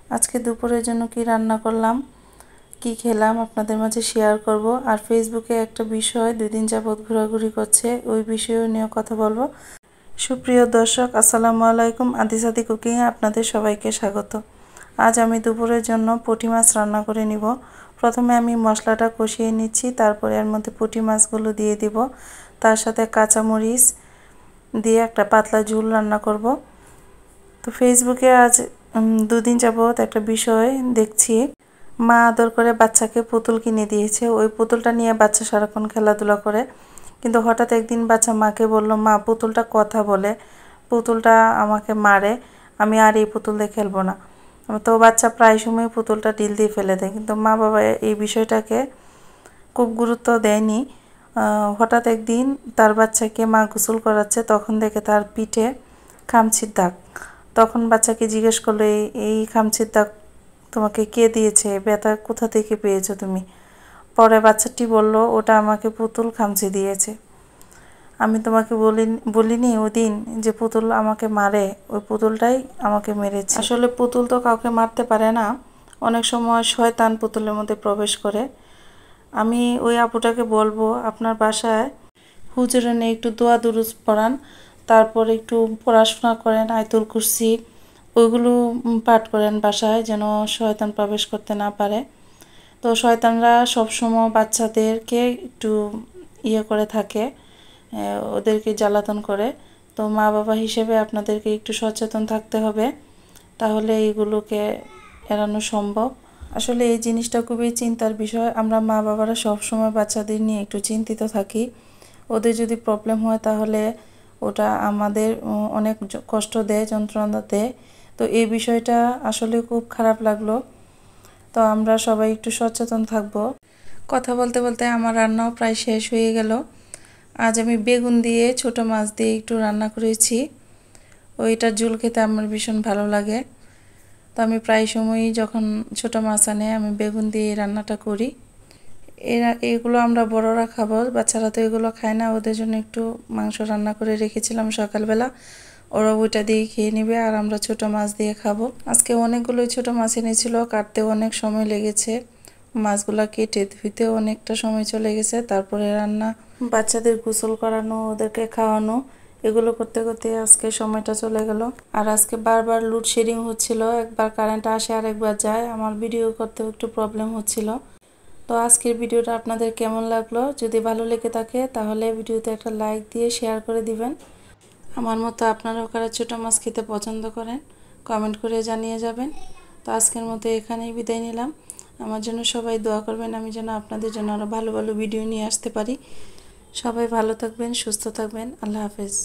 আজকে দুপুরের জন্য কি রান্না করলাম, কি খেলাম আপনাদের মাঝে শেয়ার করব। আর ফেসবুকে একটা বিষয় 2 দিন যাবত ঘোরাঘুরি করছে, ওই বিষয় নিয়ে কথা বলবো। সুপ্রিয় দর্শক, আসসালামু আলাইকুম। আদিসাদি কুকিংয়ে আপনাদের সবাইকে স্বাগত। আজ আমি দুপুরের জন্য পুঁটি মাছ রান্না করে নিব। প্রথমে আমি মশলাটা কষিয়ে নিচ্ছি, তারপরে এর মধ্যে পুঁটি মাছগুলো দিয়ে দিব। তার সাথে কাঁচামরিচ দিয়ে একটা পাতলা ঝোল রান্না করব। তো ফেসবুকে আজ 2 দিন যাবত একটা বিষয় দেখছি, মা আদর করে বাচ্চাকে পুতুল কিনে দিয়েছে। ওই পুতুলটা নিয়ে বাচ্চা সারাক্ষণ খেলাধুলা করে, কিন্তু হঠাৎ একদিন বাচ্চা মাকে বলল, মা পুতুলটা কথা বলে, পুতুলটা আমাকে মারে, আমি আর এই পুতুল দিয়ে খেলবো না। তো বাচ্চা প্রায় সময় পুতুলটা ডিল দিয়ে ফেলে দেয়, কিন্তু মা বাবা এই বিষয়টাকে খুব গুরুত্ব দেয়নি। হঠাৎ একদিন তার বাচ্চাকে মা গোসল করাচ্ছে, তখন দেখে তার পিঠে খামচির দাগ। তখন বাচ্চাকে জিজ্ঞেস করলো, এই খামচির দাগ তোমাকে কে দিয়েছে, ব্যথা কোথা থেকে পেয়েছো তুমি? পরে বাচ্চাটি বলল, ওটা আমাকে পুতুল খামচি দিয়েছে। আমি তোমাকে বলিনি ওদিন যে পুতুল আমাকে মারে, ওই পুতুলটাই আমাকে মেরেছে। আসলে পুতুল তো কাউকে মারতে পারে না, অনেক সময় শয়তান পুতুলের মধ্যে প্রবেশ করে। আমি ওই আপুটাকে বলবো, আপনার বাসায় হুজুরে নিয়ে একটু দোয়া দুরুজ পড়ান, তারপর একটু পড়াশোনা করেন, আয়াতুল কুরসি ওইগুলো পাঠ করেন বাসায়, যেন শয়তান প্রবেশ করতে না পারে। তো শয়তানরা সবসময় বাচ্চাদেরকে একটু করে থাকে, ওদেরকে জ্বালাতন করে। তো মা বাবা হিসেবে আপনাদেরকে একটু সচেতন থাকতে হবে, তাহলে এইগুলোকে এড়ানো সম্ভব। আসলে এই জিনিসটা খুবই চিন্তার বিষয়। আমরা মা বাবারা সবসময় বাচ্চাদের নিয়ে একটু চিন্তিত থাকি। ওদের যদি প্রবলেম হয় তাহলে ওটা আমাদের অনেক কষ্ট দেয়, যন্ত্রণা দেয়। তো এই বিষয়টা আসলে খুব খারাপ লাগলো। তো আমরা সবাই একটু সচেতন থাকব। কথা বলতে বলতে আমার রান্নাও প্রায় শেষ হয়ে গেল। আজ আমি বেগুন দিয়ে ছোট মাছ দিয়ে একটু রান্না করেছি। ওইটার ঝোল খেতে আমার ভীষণ ভালো লাগে। তো আমি প্রায় সময়ই যখন ছোট মাছ আনে আমি বেগুন দিয়ে রান্নাটা করি। এগুলো আমরা বড়রা খাবো, বাচ্চারা তো এগুলো খায় না। ওদের জন্য একটু মাংস রান্না করে রেখেছিলাম সকালবেলা, ওরা ওইটা দিয়ে খেয়ে নেবে, আর আমরা ছোট মাছ দিয়ে খাবো। আজকে অনেকগুলোই ছোট মাছ এনেছিল, কাটতেও অনেক সময় লেগেছে, মাছগুলা কেটে ধুইতেও অনেকটা সময় চলে গেছে। তারপরে রান্না, বাচ্চাদের গোসল করানো, ওদেরকে খাওয়ানো, এগুলো করতে করতে আজকে সময়টা চলে গেল। আর আজকে বারবার লোডশেডিং হচ্ছিল, একবার কারেন্ট আসে আর একবার যায়, আমার ভিডিও করতেও একটু প্রবলেম হচ্ছিল। তো আজকের ভিডিওটা আপনাদের কেমন লাগলো? যদি ভালো লেগে থাকে তাহলে ভিডিওতে একটা লাইক দিয়ে শেয়ার করে দিবেন। আমার মতো আপনারাও কারা ছোটো মাছ খেতে পছন্দ করেন কমেন্ট করে জানিয়ে যাবেন। তো আজকের মতো এখানেই বিদায় নিলাম। আমার জন্য সবাই দোয়া করবেন, আমি যেন আপনাদের জন্য আরও ভালো ভালো ভিডিও নিয়ে আসতে পারি। সবাই ভালো থাকবেন, সুস্থ থাকবেন। আল্লাহ হাফেজ।